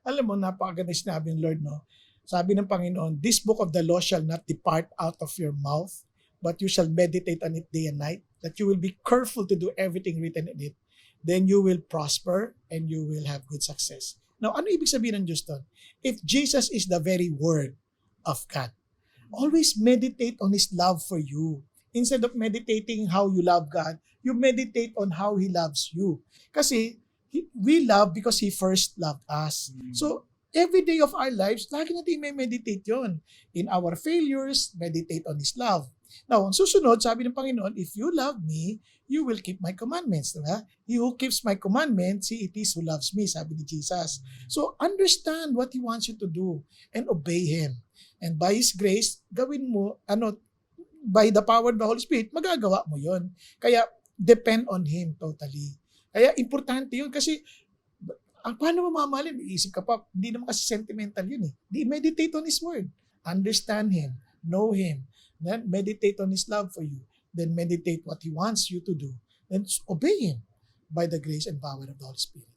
Alam mo, napakaganda sinabi ng Lord, no? Sabi ng Panginoon, this book of the law shall not depart out of your mouth, but you shall meditate on it day and night, that you will be careful to do everything written in it. Then you will prosper and you will have good success. Now, ano ibig sabihin ng Diyos doon? If Jesus is the very Word of God, always meditate on His love for you. Instead of meditating how you love God, you meditate on how He loves you. Kasi we love because He first loved us. So, every day of our lives, lagi natin may meditate yon. In our failures, meditate on His love. Now, ang susunod, sabi ng Panginoon, if you love me, you will keep my commandments. Diba? He who keeps my commandments, he it is who loves me, sabi ni Jesus. So, understand what He wants you to do and obey Him. And by His grace, gawin mo, by the power of the Holy Spirit, magagawa mo yon. Kaya, depend on Him totally. Kaya, importante yun kasi, paano mo mamahalin? Iisip ka pa, hindi naman kasi sentimental yun eh. Meditate on His Word. Understand Him. Know Him. Then, meditate on His love for you. Then, meditate what He wants you to do. Then, obey Him by the grace and power of the Holy Spirit.